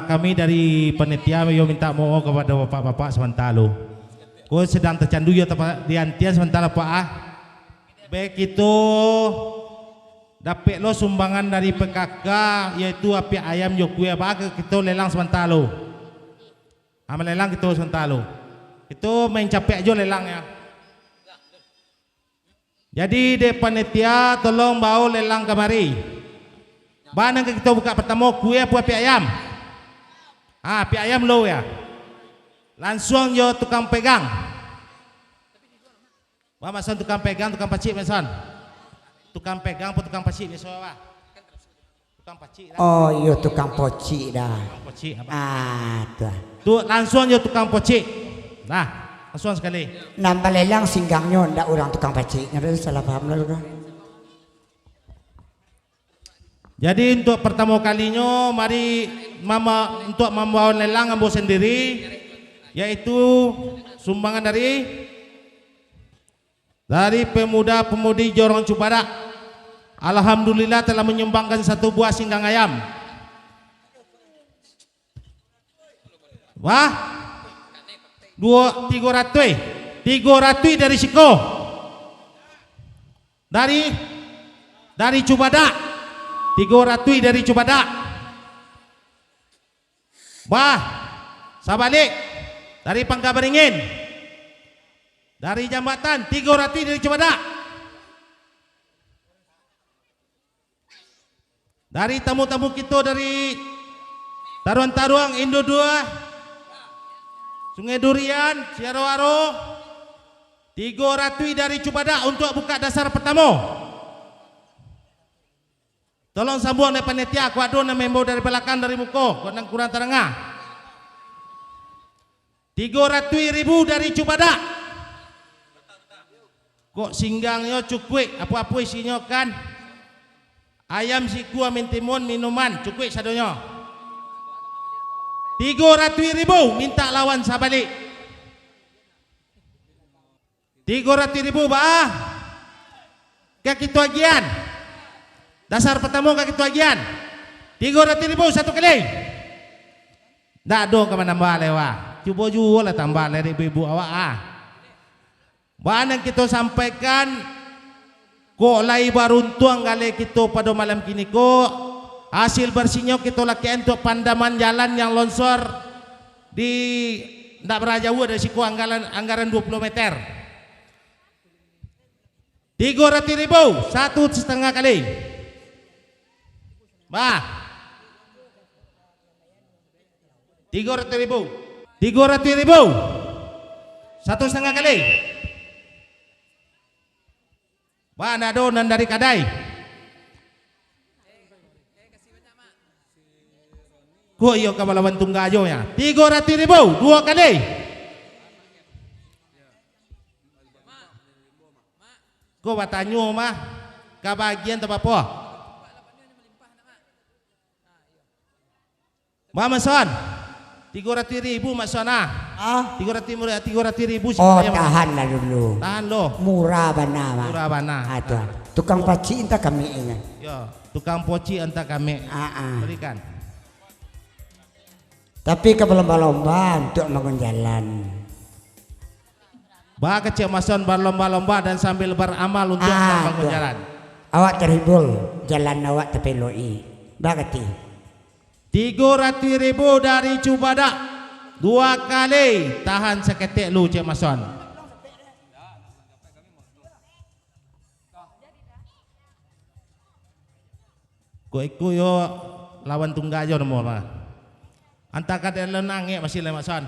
Kami dari panitia minta mohon kepada bapak-bapak sementara. Kau sedang tercandu ya di antian sementara Pak baik itu dapat lo sumbangan dari PKK yaitu api ayam Jokue apa kita lelang sementara. Lelang kita sementara. Itu main capek aja lelangnya. Jadi de panitia tolong bawa lelang kemari. Mana kita buka pertama kue apa api ayam? Api ayam lo ya. Langsung yo tukang pegang. Wah masan tukang pegang, tukang pacik masan. Tukang pegang atau tukang pacik biasa wah. Tukang pacik dah. Oh yo tukang pocik dah. Tukang pocik apa? Tuh. Tu langsung yo tukang pocik. Nah, langsung sekali. Nambah lelang singgangnya ndak orang tukang pacik. Ada salah paham lah kan. Jadi untuk pertama kalinya mari mama untuk membawa lelang ambo sendiri yaitu sumbangan dari pemuda-pemudi Jorong Cibadak. Alhamdulillah telah menyumbangkan 1 buah singgang ayam. Wah, 300 dari Siko, dari Cibadak. 300 dari Cibadak. Wah, sabalik dari Pangka Beringin, dari Jambatan 300 dari Cibadak, dari tamu-tamu kita dari Taruang-Taruang, Indo 2, Sungai Durian, Siarawaro, 300 dari Cibadak untuk buka dasar pertama. Tolong sambung dari panitia, aku ada membawa dari belakang dari muka, kau nang kurang terengah. 300.000 dari Cibadak. Kok singgangnya cukup, apa-apa isinya kan? Ayam siku amin timun minuman cukup sadonya. 300.000 minta lawan sabalik. 300.000 bah. Kaki tu agian. Dasar pertama kaki tu agian. 300.000 satu kali. Tak ada kemana-mana lewat. Cuba jual lah tambah dari ibu awak Mana kita sampaikan kok lai baruntuang kali kita pada malam kini kok hasil bersihnya kita lakian untuk pandaman jalan yang longsor di tak berjauh dari siku anggaran 20 meter. 300.000 1,5 kali. Bah 300.000 1,5 kali. Mana donan dari Kadai? Kok iyo kabalawan tunggajo ya? 300.000 2 kali. Kok batanyo mah kabagian tak apa? Mama son 300.000 Mas Sona. 300.000 Oh tahan lah dulu. Tahan lo. Murah bana. Murah bana. Ada. Tukang paci entah kami ingat. Yo, tukang poci entah kami. Berikan. Tapi ke lomba-lomba untuk bangun jalan. Bah kecil mason berlomba-lomba dan sambil beramal untuk bangun jalan. Awak terhibur jalan awak tepeloi. Bagati. 300.000 dari Cibadak 2 kali. Tahan seketik lu Cik Mason. Kau ikut yo lawan tunggajo namo mah. Anta kada lenang masih le Mason.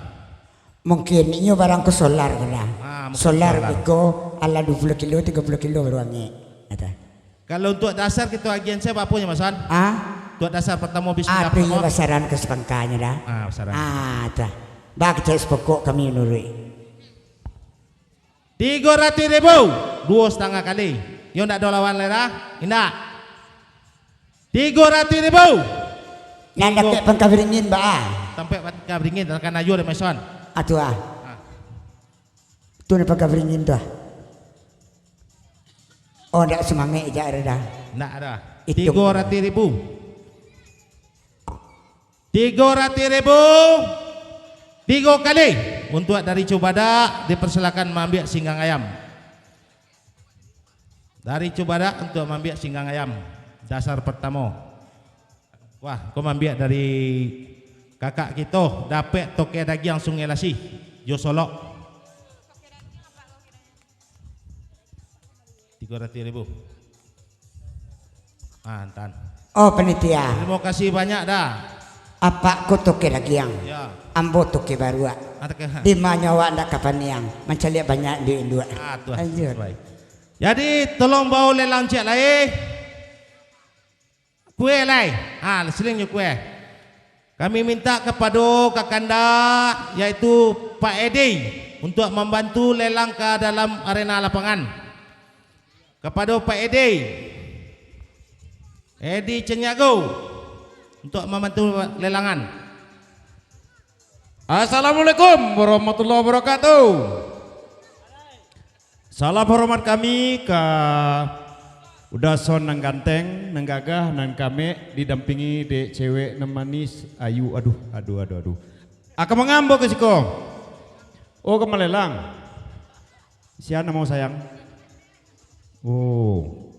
Mungkin ini barang ke solar kena. Solar iko ala 20 kilo 30 kilo ruangnya. Kalau untuk dasar kita agian saya apa punya Mason? Untuk dasar pertama bisa dapat. Ada besaran ke sepangkanya dah. Besaran. Ada. Bagi saya sepokok kami nurui. 300.000 2,5 kali. Yo ndak ada lawan lerah? Indak. 300.000. Nanda ke pengkaberingin ba? Sampai pengkaberingin akan ayo deh Mason. Aduh tu nak pengkaberingin tu. Oh ndak semangat je ada dah. Ndak ada. 300.000. 300.000 300.000 3 kali. Untuk dari Cubada dipersilakan mengambil singgang ayam. Dari Cubada untuk mengambil singgang ayam dasar pertama. Wah, kau mengambil dari kakak kita dapat toke daging Sungai Lasih Jo Solok 300.000. Antan. Oh penitia. Terima kasih banyak dah. Apa ku toke lagi yang? Ya. Ambo toke baru. Di mana awak ndak kapan yang mencari banyak di Indo. Lanjut. Jadi tolong bawa lelang cek lai. Kue lai. Selingnya kue. Kami minta kepada Kakanda yaitu Pak Edi untuk membantu lelang ke dalam arena lapangan. Kepada Pak Edi Cenyago untuk membantu lelangan. Assalamualaikum warahmatullahi wabarakatuh. Salam hormat kami ke Udason nang ganteng, nang gagah, nang kami didampingi dek cewek nemanis ayu. Aduh. Aku mengambo ke siko. Oh kemalelang. Siapa mau sayang? Oh,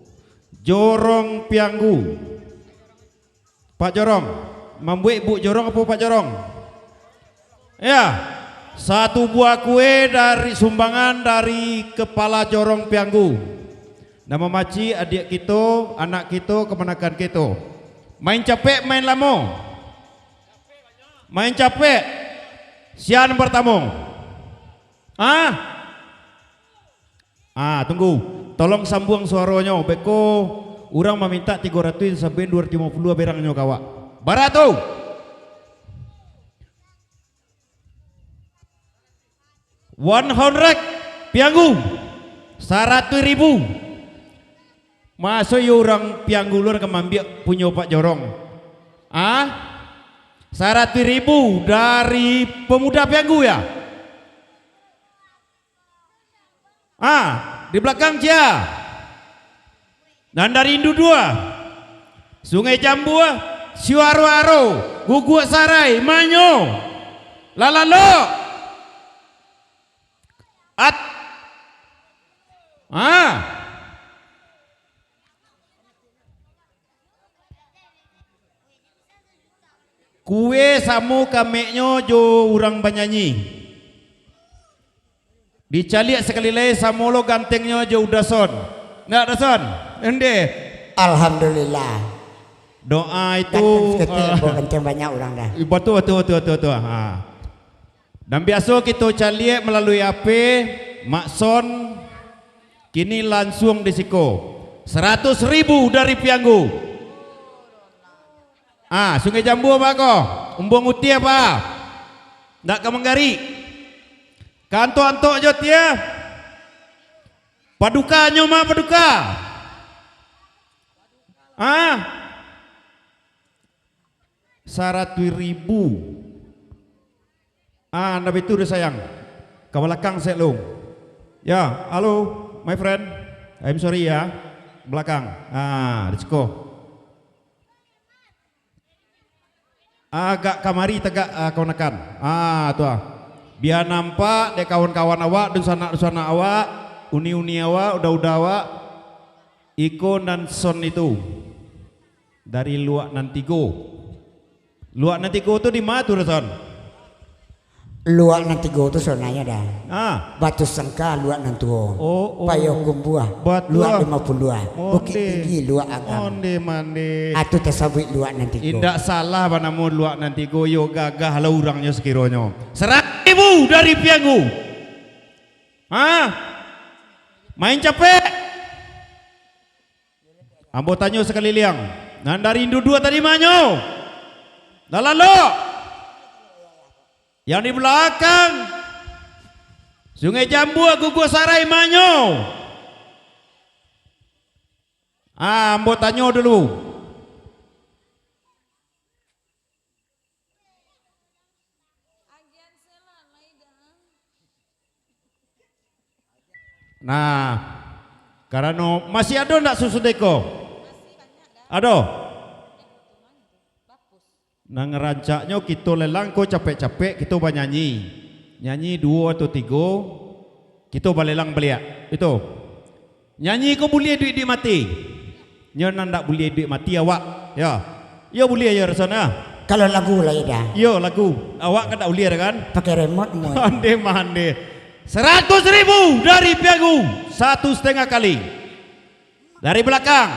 Jorong Pianggu. Pak Jorong, membuat Bu Jorong apa Pak Jorong? Ya, satu buah kue dari sumbangan dari kepala Jorong Pianggu. Nama maci adik kita, anak kita, kemenakan kita. Main capek, main lama. Main capek. Sian pertama. Tunggu. Tolong sambung suaranya. Beko orang meminta 300 sampai 250 berangnya kawak. Barato. Pianggu 100.000. Masa ya orang Pianggu luar kemambiak punya Pak Jorong. 100.000 dari pemuda Pianggu ya. Di belakang dia. Dan dari Indu 2 Sungai Jambu, Siwaro-aro, Guguk Sarai, Manyo, Lalalo. Kue samu kameknya jo urang banyanyi. Dicaliak sekali lagi samolo gantengnya jo Udason. Nggak Dason? Ende. Alhamdulillah. Doa itu kenceng banyak orang dah. Betul. Dan biasa kita caliak melalui HP Makson kini langsung disiko 100.000 dari Pianggu. Sungai Jambu apa kok? Umbung uti apa? Ndak kemenggari. Kanto-anto jot ya. Paduka nyoma paduka. 100.000. Nabi itu udah sayang. Ke belakang selong. Ya, halo my friend. I'm sorry ya. Belakang. Disco. Agak kamari tegak kawan-kawan. Tuh. Biar nampak dek kawan-kawan awak, dusana awak, uni-uni awak, udah awak, Iko dan Son itu dari Luak Nantigo. Luak Nantigo itu di mana tuh Son? Luak Nantigo itu sonanya dah. Batu Sengka Luak Nantigo. Payung Gumbuah. Luak 52. Bukit Tinggi Luak Agam. Mande. Atu tersabut Luak Nantigo. Indak salah panamu Luak Nantigo yo gagah lah urangnya sekironya. 100.000 dari Pianggu. Main capek. Ambo tanya sekali liang. Nan dari Indu 2 tadi manyo. Lalalo. Yang di belakang Sungai Jambu, Guguk Sarai, Manyo. Ambo tanya dulu. Nah, karena masih ada ndak susu deko? Ada. Nang ngerancaknya kita lelang ko capek-capek kita bernyanyi. Nyanyi 2 atau 3 kita balelang beliak. Itu. Nyanyi ko boleh duit mati. Nyo ndak boleh duit mati awak. Ya. Ya boleh ya rasanya. Kalau lagu lah ya. Yo lagu. Awak kan tak boleh kan? Pakai remote mu. Mande. 100.000 dari piagu 1,5 kali. Dari belakang.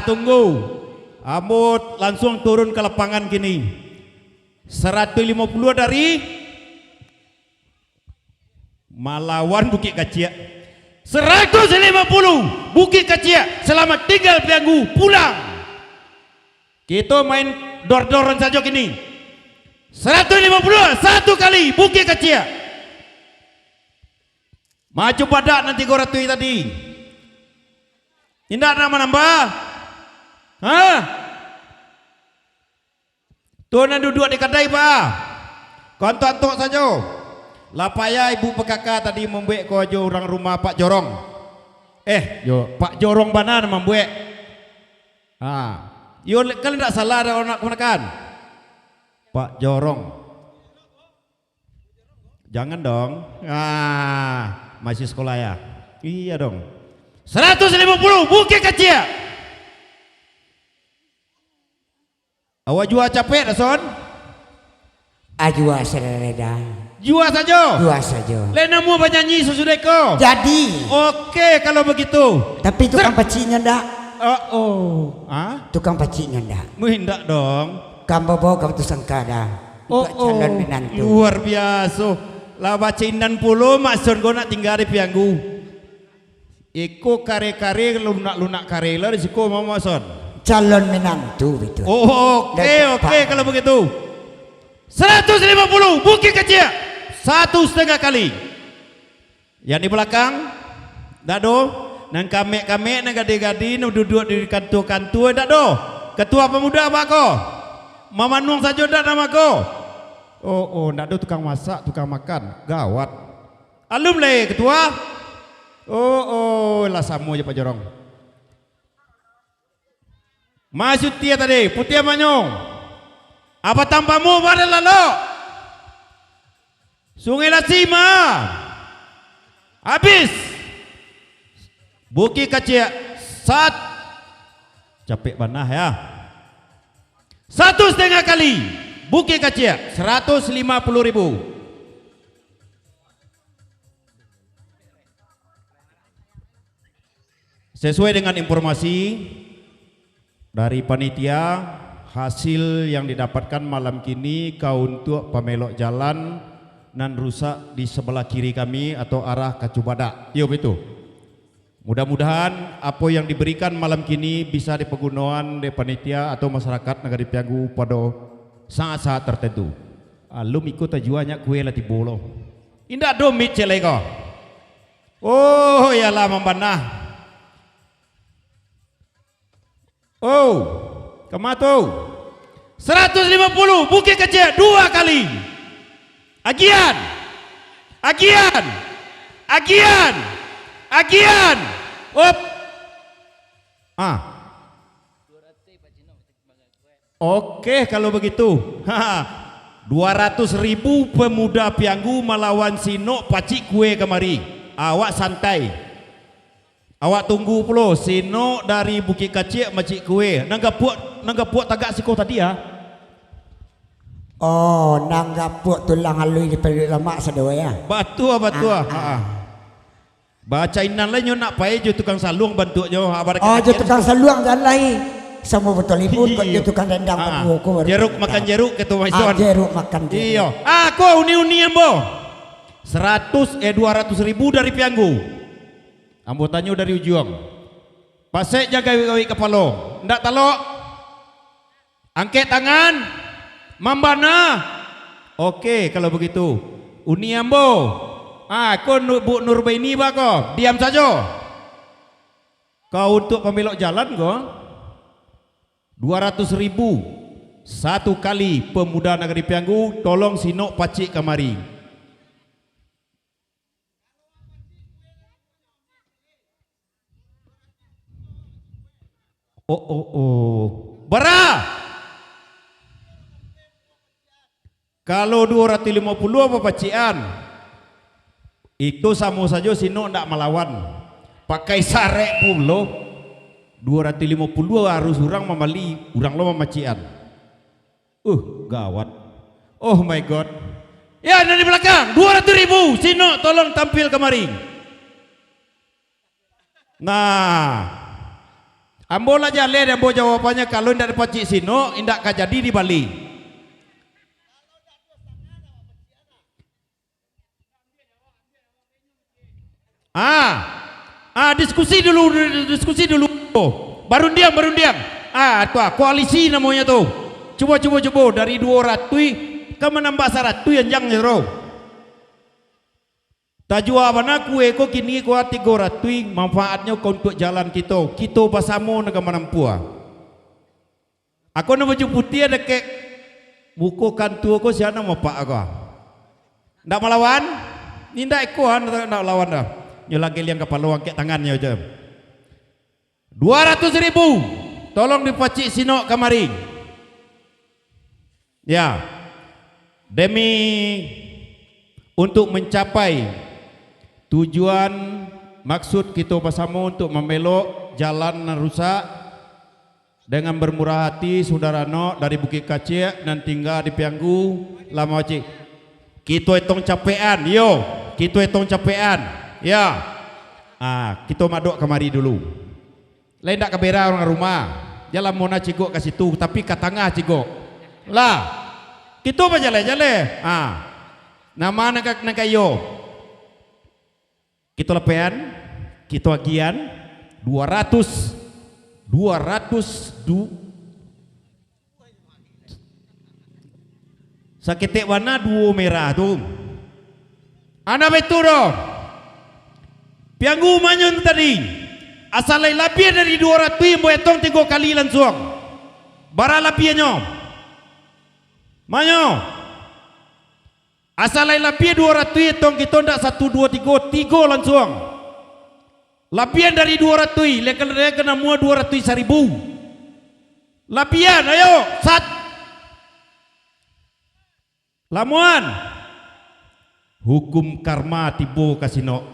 Tunggu. Amut langsung turun ke lapangan kini. 150 dari Malawan Bukit Kacik. 150 Bukit Kacik. Selamat tinggal piagu, pulang. Kita main dor-doran saja kini. 150 satu kali Bukit Kacik. Maju badak nanti kau ratui tadi. Tidak nama nambah. Tuan duduk di kedai pak. Kontok-kontok saja. Lapaya ibu pekaka tadi membuat kau aja orang rumah Pak Jorong. Pak Jorong banan membuat. Yo kalian tidak salah ada orang nak gunakan. Pak Jorong. Jangan dong. Masih sekolah ya. Iya dong. 150 Bukit Kacik. Awak jual capek dah son? Jua sereda. Jua saja. Jua saja. Lena mu bernyanyi sesudah ko. Jadi. Okey kalau begitu. Tapi tukang paciknya ndak. Tukang paciknya ndak. Muhindak dong. Kamu bawa kamu tu sangka dah. Calon menantu. Luar biasa. Lah baca indan puluh maksud kau nak tinggal di pianggu. Iko kare-kare lunak kare lah risiko mau son. Calon menantu itu. Okey kalau begitu. 150 Bukit Kacik 1,5 kali. Yang di belakang dado nang kame-kame nang gade-gade nang duduk di kantor-kantor dado. Ketua pemuda apa ko? Mama Nuang saja dak nama ko. Ndak ada tukang masak, tukang makan. Gawat. Alum le ketua. Lah sama aja Pak Jorong. Masuk dia tadi, putih manyong. Apa tampamu pada lalu? Sungai Lasima. Habis. Bukit Kacik. Capek banah ya. 1,5 kali. Bukit Kacik 150.000. Sesuai dengan informasi dari panitia, hasil yang didapatkan malam kini kau untuk pemelok jalan nan rusak di sebelah kiri kami atau arah Kacu Badak. Yo betul. Mudah-mudahan apa yang diberikan malam kini bisa dipergunakan di panitia atau masyarakat negara Piagu pada saat-saat tertentu. Lu ikut tajuannya kue lah tibolo. Indah domit celai kau. Ya lah membanah. Kematu 150 Bukit Kacik 2 kali. Agian. Oke kalau begitu. 200.000 pemuda Pianggu melawan Sinok pacik kue kemari. Awak santai. Awak tunggu pula Sinok dari Bukit Kacik macik kue. Nangga puak tagak siko tadi ya. Nangga puak tulang halui di pelik lemak sedewa ya. Batua. Baca inan lain nak pakai je tukang salung bantu je. Je tukang salung dan lain. Semua betul ibu je tukang rendang berbuku. Jeruk makan jeruk ketua Maison. Jeruk makan jeruk. Iya. Aku uni ambo. 200.000 dari Pianggu. Ambotannya dari ujung. Pasek jaga gawi kepala. Ndak talok. Angkat tangan. Mambana. Oke kalau begitu. Uni ambo. Kau Bu Nurbaini ba kau? Diam saja. Kau untuk pembelok jalan kau 200.000 satu kali pemuda negeri Pianggu tolong Sinok pacik kamari. Bara. Kalau 250 apa pacian? Itu sama saja Sino ndak melawan. Pakai sarek pula. 250 harus orang memali, orang lo memacian. Gawat. Oh my god. Ya, dari belakang 200.000. Sino tolong tampil kemari. Nah, ambo lah jale ambo jawabannya kalau tidak dapat Cik Sino, indak jadi di Bali. Diskusi dulu. Baru diam. Tuh koalisi namanya tuh. Coba dari 200 ke menambah 100 yang jangan roh. Tajuaban aku eko kini ko 300 manfaatnya kau untuk jalan kita bersama dengan menempuh. Aku nak baju putih ada kek buku kantu aku siapa mau pak aku. Ndak melawan? Ni ndak eko ndak lawan dah. Nyolak yang kepala angkat tangannya aja. 200.000. Tolong dipacik Sino kamari. Ya. Demi untuk mencapai tujuan maksud kita bersama untuk membelok jalan yang rusak dengan bermurah hati saudara no dari Bukit Kacik dan tinggal di Pianggu lama cik. Kita hitung capean, kita hitung capean. Ya, kita madok kemari dulu. Lain tak kebera orang rumah. Jalan mona cigok ke situ, tapi ke tengah cigok. Lah, kita apa jale. Nama nak kayo. Kita lepean, kita agian 200 saketek warna 2 merah tu. Anak betul dong. Pianggu manyun tadi asalai lebih dari 200 yang boetong 3 kali langsung bara lebihnya manyo asalai lebih 200 etong kita ndak 1 2 3 langsung lebih dari 200 lekan kena mua 200.000 lebihan ayo sat lamuan hukum karma tibo kasino.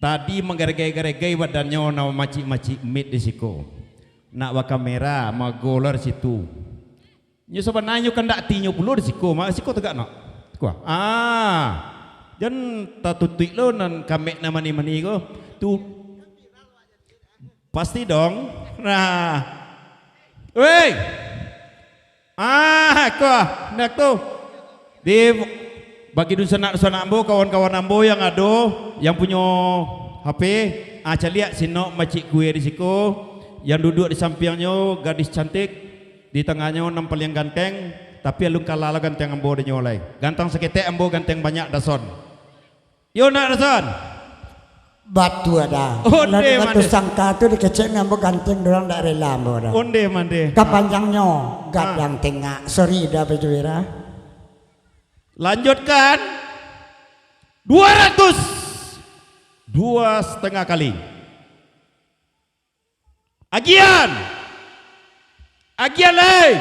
Tadi menggeregai-geregai badannya nama macik-macik mit di siku. Nak wa kamera, ma goler situ. Nyo sebenarnya kan dak tinyo puluh di siku, mak siku tegak nak. Jan tatutik lo nan kamek nama mani ko. Tu pasti dong. Nah. Wei. Nak tu. Di bagi dusun ambo kawan-kawan ambo yang ada yang punya HP lihat Sino macik kue di siku yang duduk di sampingnya gadis cantik di tengahnya nampal yang ganteng tapi alung kalah ganteng ambo di nyolai ganteng seketek ambo ganteng banyak dason yo nak dason batu ada batu sangka tu dikecek ambo ganteng dorang dak rela ambo dah onde mande kapanjangnya gadang tengah sorry dah bejuira. Lanjutkan 200 2,5 kali agian lain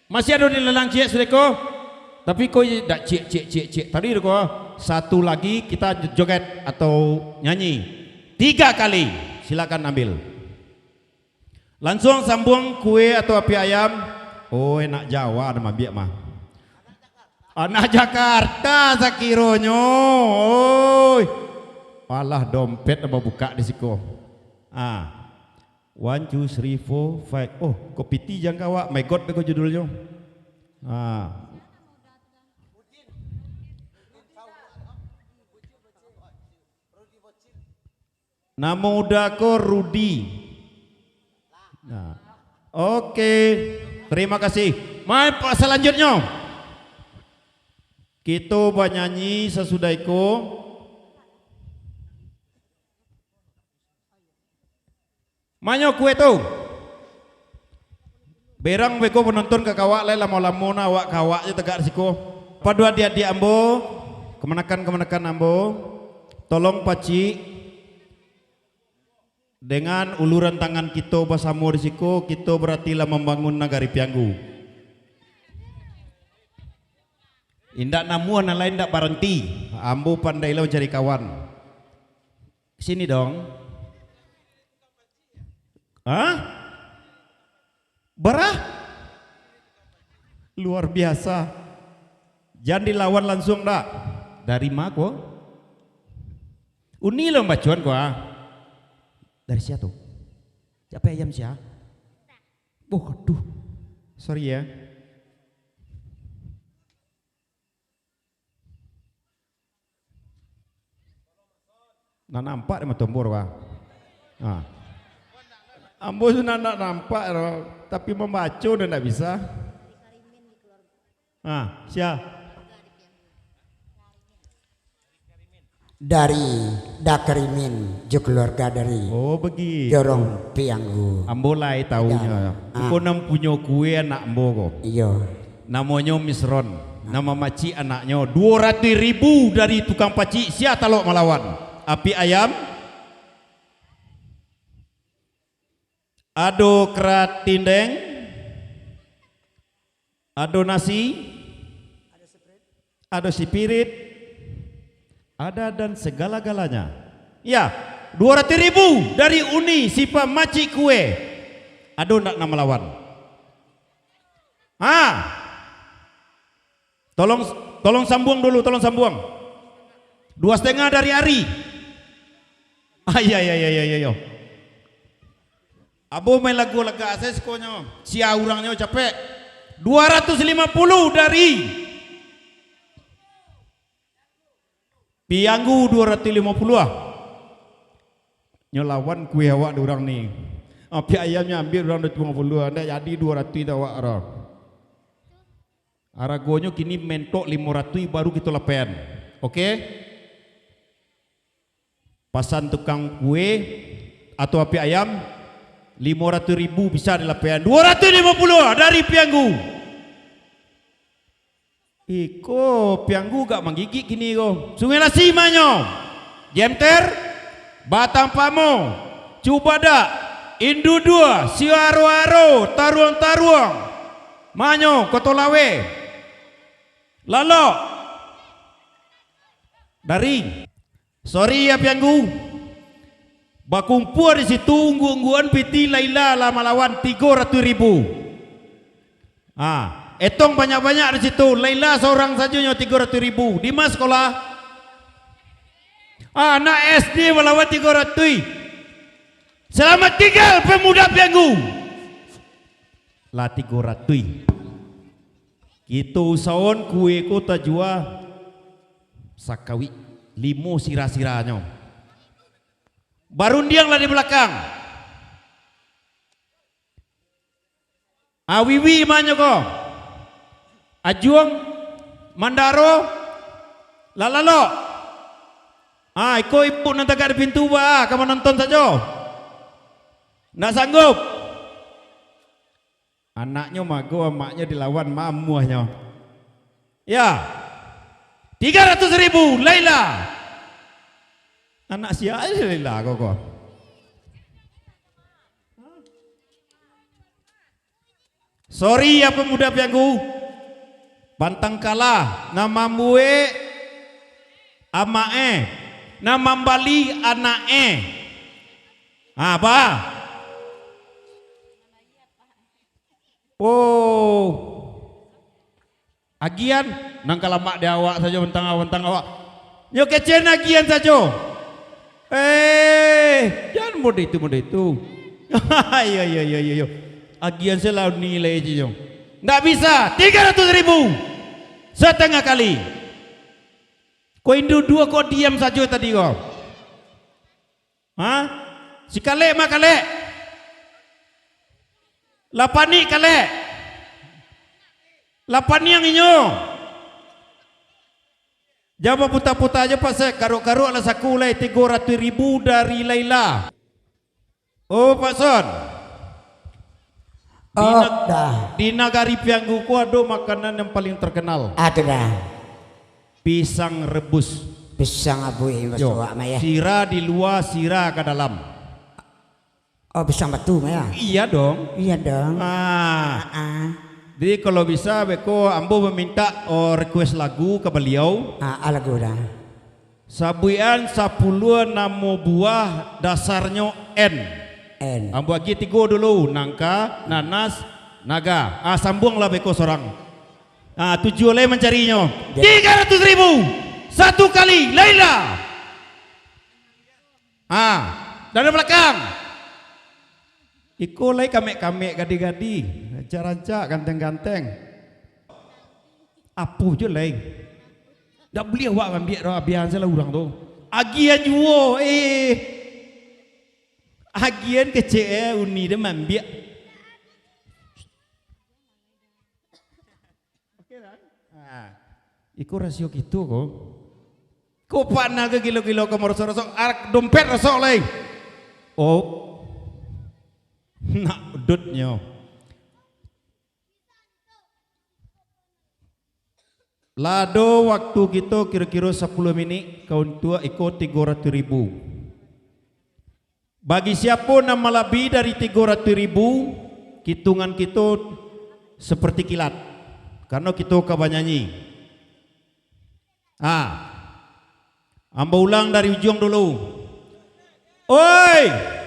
masih ada di lelang cik sudeko tapi kau tak cik tadi kau satu lagi kita joget atau nyanyi 3 kali silakan ambil langsung sambung kue atau api ayam enak Jawa nama biak mah. Anak Jakarta sakironyo. Alah dompet apa buka di siku. 1 2 3 4 5. Oh, kopi ti jang kawa. My God bego judulnya. Nama udako Rudi. Oke. Terima kasih. Mari selanjutnya. Kita bernyanyi sesudah itu. Manyo kue tu. Berang beko penonton ke kawak lain lama-lama na awak kawak je tegak siku. Padua dia ambo, kemenakan ambo. Tolong paci Dengan uluran tangan kita bersama risiko, kita berartilah membangun negari Pianggu. Indak namuan lain ndak berhenti. Ambo pandailah mencari kawan. Sini dong. Hah? Berah? Luar biasa. Jangan dilawan langsung dak. Dari mana kok? Uni lo bacuan kok. Dari siapa tuh? Siapa ayam siapa? Oh, aduh. Sorry ya. Nak nampak dia tombor wah. Ah. Ambo sudah nak nampak tapi membaca udah tidak bisa. Ah, siapa? Dari Dakarimin jo keluarga dari Oh begitu. Jorong Pianggu. Ambo lai tahunya. Kau nam punya kue anak ambo kok. Iya. Namanya Misron. Nama maci anaknya 200.000 dari tukang paci. Siapa talok melawan? Api ayam. Ado kerat tindeng. Ado nasi. Ado spirit. Ada dan segala-galanya. Ya, 200.000 dari Uni Sipa Maci Kue. Aduh nak nama lawan. Tolong sambung dulu, tolong sambung. 2,5 dari Ari. Iya. Abo main lagu lega saya sekonya. Sia orangnya capek. 250 dari Pianggu 250 Nyelawan kue awak orang ni. Api ayamnya ambil orang 250 anda jadi 200 awak arah. Aragonyo kini mentok 500 baru kita lepen. Oke? Pasan tukang kue atau api ayam 500.000 bisa dilepen. 250 dari Pianggu. Iko Pianggu gak menggigit gini ko. Sungai Lasi manyo. Jemter, Batang Pamo, Cubada, Indu 2, Siaro-aro, Taruang-taruang. Manyo Kotolawe. Lalo. Dari. Sorry ya Pianggu. Bakumpul di situ unggu-ungguan piti Laila lama lawan 300.000. Etong banyak-banyak di situ. Laila seorang saja 300.000. Di mana sekolah? Anak SD melawan 300. Selamat tinggal pemuda Pianggu. Lah 300. Kita usahawan kue kota jua sakawi 5 sira-siranya. Barundiang lah di belakang. Awiwi manyo ko. Ajuang, Mandaro, Lalalo. Iko ibu nanti agak di pintu ba, kamu nonton saja. Nggak sanggup. Anaknya mago, emaknya dilawan mamuahnya. Ya, 300.000, Laila. Anak siapa Laila kok? Sorry ya pemuda Pianggu. Bantang kalah nama mue amae nama Bali anae apa agian nang kalamak di awak saja bentang awak yo kecen agian saja jangan mode itu yo agian selalu nilai aja. Nggak bisa 300.000 setengah kali. Kau Indo 2 kau diam saja tadi kau. Si kale mah kale. Lapani kale. Lapani yang inyo. Jawab puta-puta aja pasek karo-karo ala saku lai 300.000 dari Laila. Oh Pak Son. Di negari Pianggu ku ada makanan yang paling terkenal. Ada. Pisang rebus. Pisang abu ya. Sira di luar, sira ke dalam. Oh bisa batu ya? Iya dong. Iya dong. Jadi kalau bisa beko ambo meminta request lagu ke beliau. Lagu dah. Sabuian 10 namo buah dasarnya N. Ambo lagi 3 dulu, nangka, nanas, naga. Sambunglah beko seorang. 7 oleh mencarinya. 300.000 satu kali, Laila. Dari belakang. Iko lagi kamek-kamek gadi-gadi, rancak-rancak, ganteng-ganteng. Apa je lagi? Dak beli awak ambil dah biasa lah orang tu. Agian juo agian kecil uni dia ambil. Okey dah. Iko rasio gitu kok. Kau panah ke kilo-kilo ke merosok-rosok, dompet rosok lagi. Nak udutnya. Lado waktu kita kira-kira 10 minit, kawan tua ikut 300.000. Bagi siapa nama lebih dari 300.000, hitungan kita seperti kilat. Karena kita kebanyanyi. Amba ulang dari ujung dulu. Oi!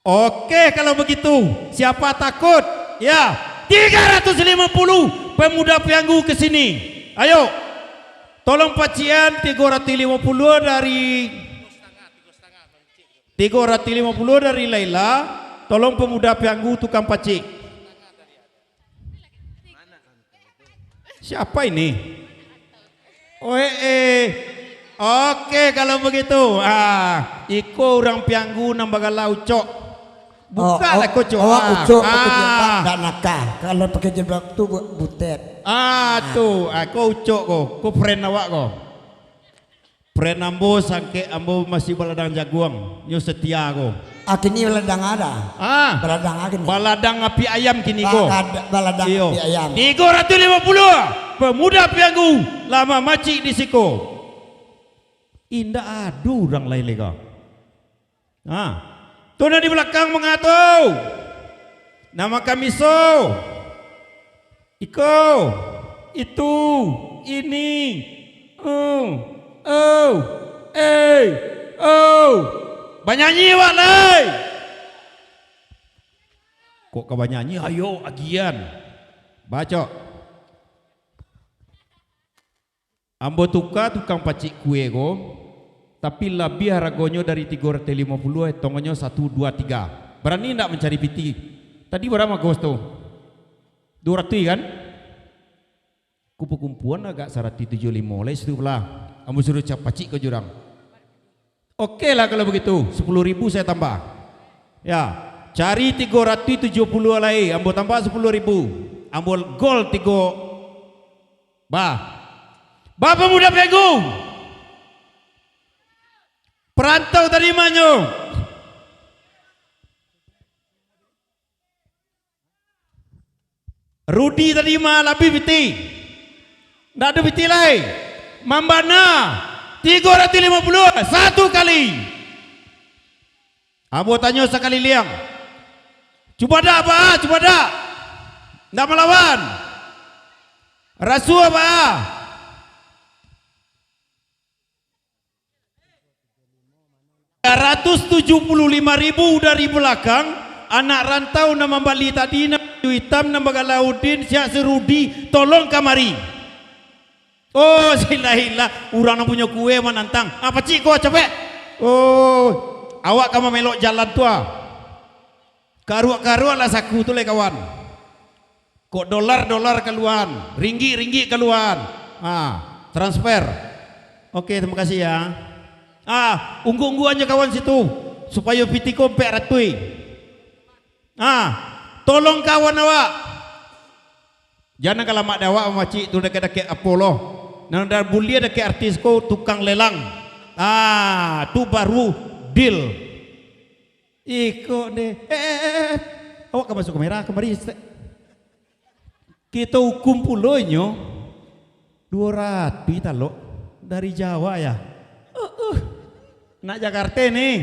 Oke kalau begitu, siapa takut? Ya, 350 pemuda pianggu ke sini. Ayo, tolong pacian 350 dari Laila. Tolong pemuda pianggu tukang paci. Siapa ini? Oke kalau begitu. Iko orang pianggu nambah ucok. Buka lah kocok. Ucok tak nakah. Kalau pakai jebak tu butet. Tuh, aku ucok ko friend awak ko. Friend ambo sangke ambo masih baladang jaguang. Nyo setia ko. Kini baladang ada. Baladang akin. Baladang api ayam kini ko. Baladang api ayam. 350 pemuda pianggu lama macik di siko. Indah adu orang lain lega. Tuna di belakang mengatur. Nama kami Iko. Itu. Ini. Banyanyi wak lay. Kok kau banyanyi? Ayo agian. Baca. Ambo tukang pacik kue ko. Tapi lebih harganya dari 350, hitungannya 1, 2, 3. Berani tidak mencari piti? Tadi berapa kos tu? 200 kan? Kupu-kumpuan agak 175 oleh situ lah. Ambo suruh pacik ke jurang. Oke lah kalau begitu, 10.000 saya tambah. Ya, cari 370 lagi, ambo tambah 10.000. Ambo gol 3. Bapak muda pegung. Perantau tadi manyo. Rudi tadi mah lebih biti. Ndak ada biti lagi. Mambana 350 satu kali. Abo tanya sekali liang. Coba dak apa? Coba dak. Ndak melawan. Rasu apa? 175.000 dari belakang. Anak rantau nama Bali tadi, nama hitam, nama Galaudin, Siak Serudi, tolong kamari. Silah-ilah, orang yang punya kue menantang. Apa cik kau capek? Awak kamu melok jalan tua. Karuak-karuak lah saku tu le kawan. Kok dolar keluar, ringgit keluar. Transfer. Oke, terima kasih ya. Unggu-unggu aja kawan situ supaya piti kompek ratui. Tolong kawan awak. Jangan kalau mak dawak macik tu dekat-dekat Apollo. Nang dar bulia dekat artis ko tukang lelang. Tu baru deal. Iko deh. Awak ke masuk kamera kemari. Kita hukum pulonyo 200 talok dari Jawa ya. Nak Jakarta nih.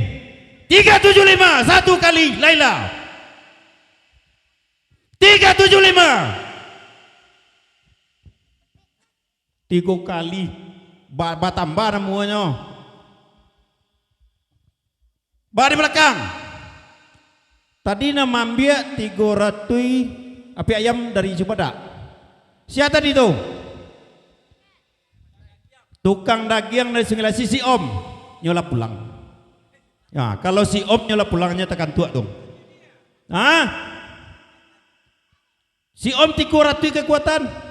375 satu kali Laila. 375 3 kali batambah namanya. Bari belakang. Tadi nama ambil 300 api ayam dari Cibadak. Siapa tadi tu? Tukang daging dari Sungai Lasi, si Om nyola pulang. Ya, kalau si Om nyola pulangnya tekan tua dong. Si Om 300 kekuatan.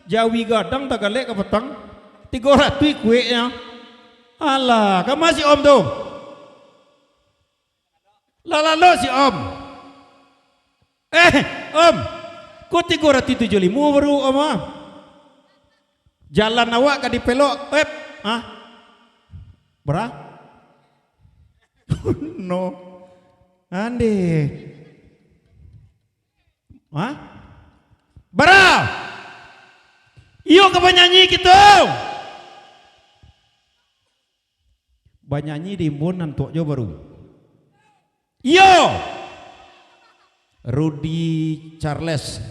Jawi gadang tak galek ke petang. 300 kuenya. Alah, kamu si Om tu. Lalu si Om. Om, kok 375 baru Om ah? Jalan awak ke di pelok, berah? No, ande, berah? Iyo ke penyanyi gitu. Banyanyi di imbunan tok jo baru. Iyo, Rudy Charles.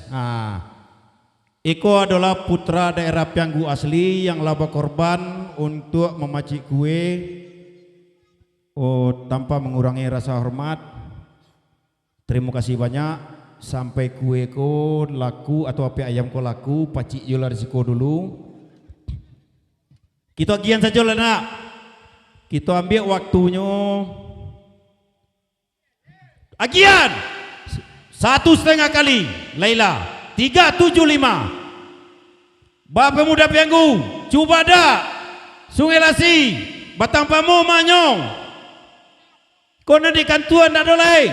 Iko adalah putra daerah Pianggu asli yang laba korban untuk memacik kue tanpa mengurangi rasa hormat. Terima kasih banyak. Sampai kue ko laku atau api ayam ko laku, pacik jola risiko dulu. Kita agian saja lah nak. Kita ambil waktunya. Agian 1,5 kali Laila. 375 Bapak Pemuda Pianggu, Cibadak, Sungai Lasi, Batang Pamu, Manyong. Kona di kantuan tak dolai.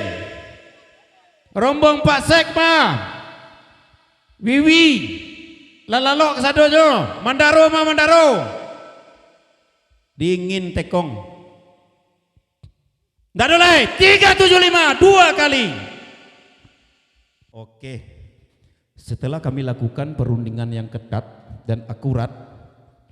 Rombong Pak Sekma, Wiwi, Lalalok sadojo, Mandaro ma Mandaro. Dingin tekong. Tak dolai. 375 2 kali. Oke. Setelah kami lakukan perundingan yang ketat dan akurat,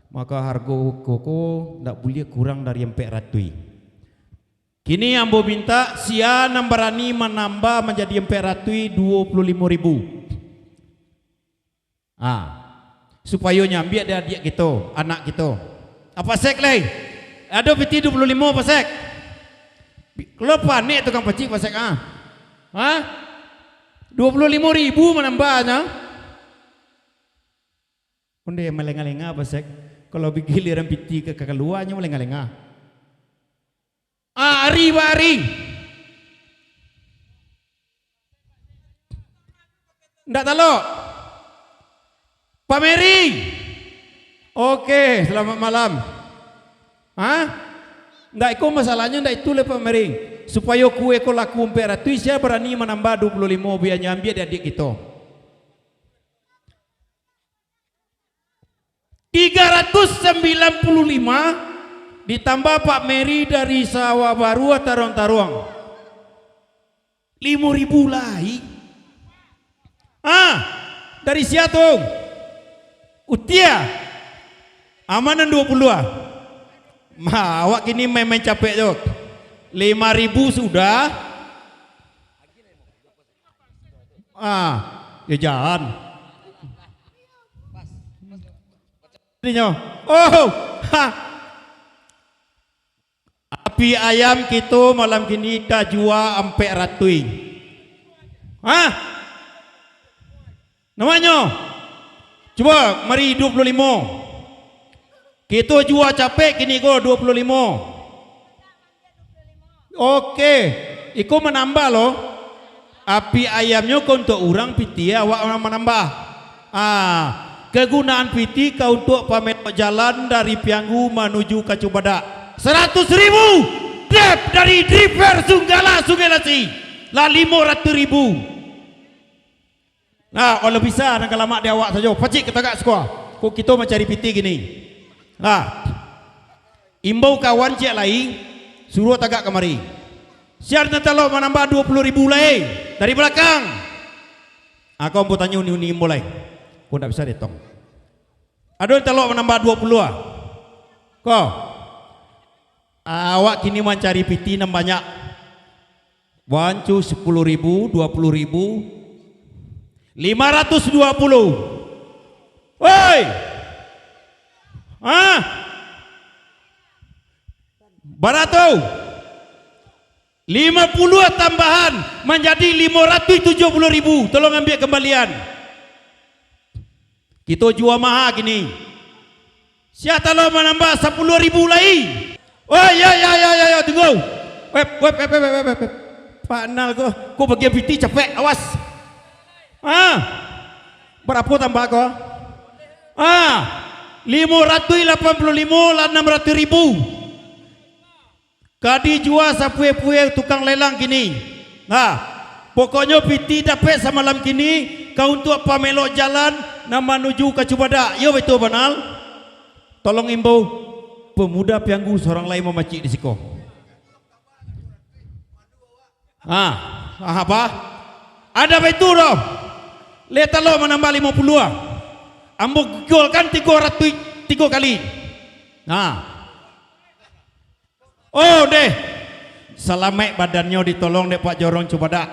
maka harga koko tidak boleh kurang dari 400. Kini ambo minta sia berani menambah menjadi 425.000. Supaya nyambi ada adik kita, anak kita. Apa sek leh? Ada piti 25 apa sek? Kalau panik tukang pecik apa sek 25.000 menambahnya. Onde melenga-lenga apa sek? Kalau giliran piti ke keluarnya melenga-lenga. Ari. Ndak talok. Pak Mary. Oke, selamat malam. Ndak itu masalahnya ndak itu le Pak Mary. Supaya kue ko laku 400 saya berani menambah 25 biarnya ambil di adik kita. 395 ditambah Pak Mary dari Sawah Baru Tarong-Tarong. 5.000 lagi. Dari siatu Utia Amanan 22. Awak kini main capek jok. 5.000 sudah. Ya jangan. Api ayam kita malam kini dah jual 400. Namanya? Coba mari 25. Kita jual capek kini ko 25. Oke, iko menambah loh. Api ayamnya kau untuk orang piti awak orang menambah. Kegunaan piti kau untuk pamer jalan dari Pianggu menuju ke Cibadak. 100.000 dep dari driver Sunggala Sungai Lasi. Lah 500.000. Nah, kalau bisa nak lama dia awak saja. Pacik kita kat sekolah. Kok kita mencari piti gini. Imbau kawan cik lain suruh tagak kemari. Siar nanti lo menambah 20.000 lagi dari belakang. Aku mau tanya uni mulai. Kau tidak bisa ditong. Ada yang telok menambah 20 Kau awak kini mencari piti yang banyak. Wancu 10.000, 20.000, 520. Woi, barato 50 tambahan menjadi 570.000. Tolong ambil kembalian. Kita jual mahal gini. Siapa lo menambah 10.000 lagi? Oh ya, tunggu. Web. Pak Nal kau bagian piti capek, awas. Berapa tambah kau? 585 lah 600.000. Kadi jual sapue-pue tukang lelang gini. Pokoknya piti dapat semalam kini kau untuk pamelok jalan nak menuju ke Cubada. Ya betul Banal. Tolong imbau pemuda pianggu seorang lain memacik di siko. Apa? Ada betul dong. Lihat lo menambah 50. Ambo golkan 300 3 kali. Oh deh. Selamat badannya ditolong dek Pak Jorong Cubada.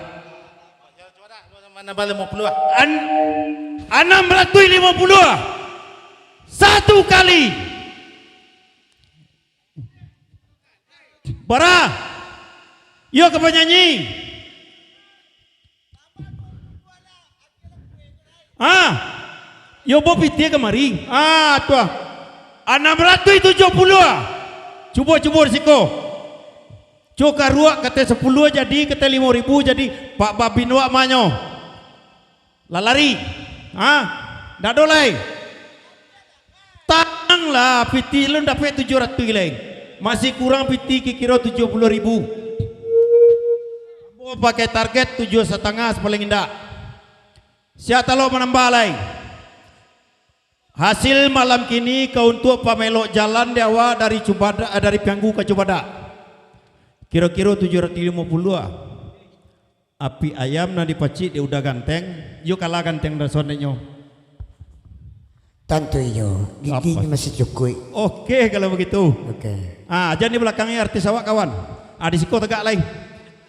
Menambah 50. 650. Satu kali. Bara. Yo ke penyanyi. Yo bopi dia kemari. Tuah. 670. Cuba risiko. Coba ruak kata 10 jadi kata 5.000 jadi Pak Babin wak manyo. Lalari. Dah dolai. Tanglah piti lu dapat 700 lagi. Masih kurang piti kira 70.000. Mau pakai target 7,5 paling indah. Siapa lo menambah lagi? Hasil malam kini kau untuk pamelok jalan dewa dari Cubada dari Pianggu ke Cubada. Kira-kira 750. Api ayam na dipacik dia udah ganteng. Yuk kalah ganteng rasonnya. Tentu iyo, giginya masih cukup. Oke kalau begitu. Oke. Jangan di belakangnya artis awak kawan. Di siko tegak lain.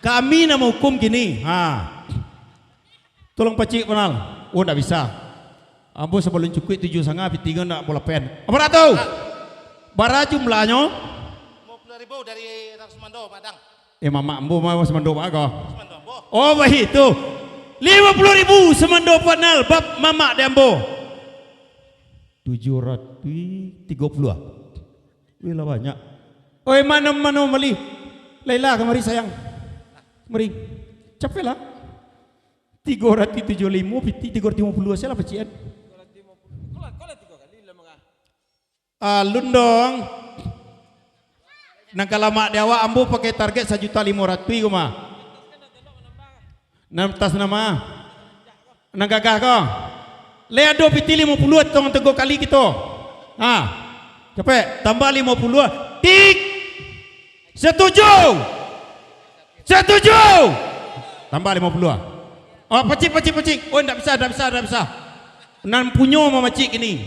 Kami nama hukum gini. Tolong pacik kenal. Oh tidak bisa. Ambo sebelum cukup 7,5 P3 nak bola pen. Apa tahu? Bara jumlahnya? 50.000 dari Semando Padang. Mama ambo mau Semando Pak kau. Oh begitu. 50.000 Semando Panal bab mama de ambo. 730. Wih lah banyak. Oi mana mali. Laila kemari sayang. Mari. Capek lah. 375 piti 350 saya lah pecian. Alun dong. Nang kalamak dewa ambo pakai target 1.500.000 kuma. Tas nama. Nang gagah kau. Leado piti 50 tong tego kali kita. Capek tambah 50. Tik. Setuju. Tambah 50. Oh pecik. Oh tidak bisa. Nan punyo mama cik ini.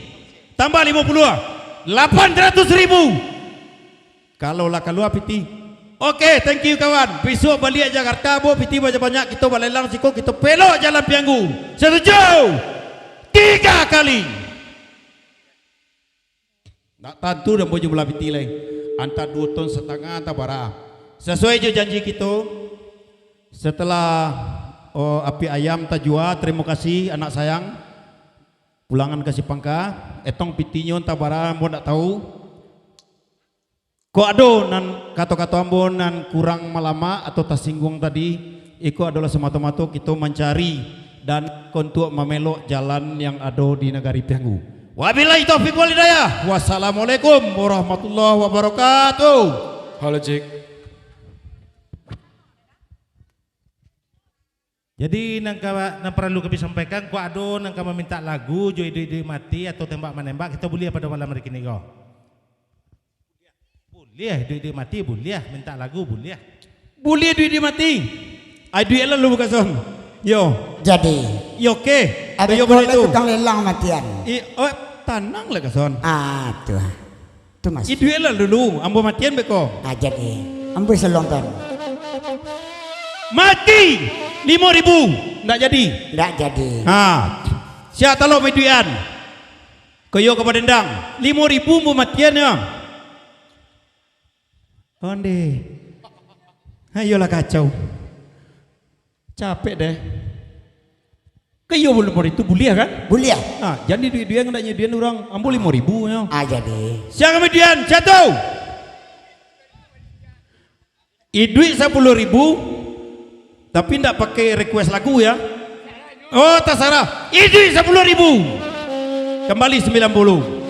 Tambah 50. 800.000. Kalau lah keluar piti. Oke, thank you kawan. Besok balik Jakarta bo piti banyak kita balelang siko kita pelok jalan Pianggu. Setuju? 3 kali. Tak tentu dah boleh jumlah piti lain. Antara 2,5 ton atau bara. Sesuai je janji kita. Setelah api ayam tajua, terima kasih anak sayang. Pulangan kasih pangka, etong pitinyo tabara mo nak tahu. Ko ado nan kato-kato ambon nan kurang malama atau tersinggung tadi, iko adalah semata-mata kita mencari dan untuk memelok jalan yang ada di negari Pianggu. Wabillahi taufiq wal hidayah. Wassalamualaikum warahmatullahi wabarakatuh. Halo Cik. Jadi nang perlu kami sampaikan ku ado nang kami minta lagu jo ide mati atau tembak menembak kita boleh pada malam hari ini kau. Boleh ide mati boleh minta lagu boleh. Boleh ide mati. Adu elah lu bukan son. Yo. Jadi. Yo oke. Ada yo boleh tukang lelang matian. Tanang lah kason. Tuh. Tu mas. Ide elah dulu. Ambo matian beko. Jadi. Ambo selonton. Mati 5.000. Nggak jadi. Nggak jadi. Siapa talo meduian? Koyo kepada dendang 5.000 mau matian ya. Onde. Ayolah kacau. Capek deh. Kayo belum itu bulia kan? Bulia. Jadi duit-duit yang nggak nyediain orang ambil 5.000 ya. Jadi. Siapa kemudian jatuh? Duit 10.000, tapi ndak pakai request lagu ya. Oh, terserah. Duit 10.000. Kembali 90.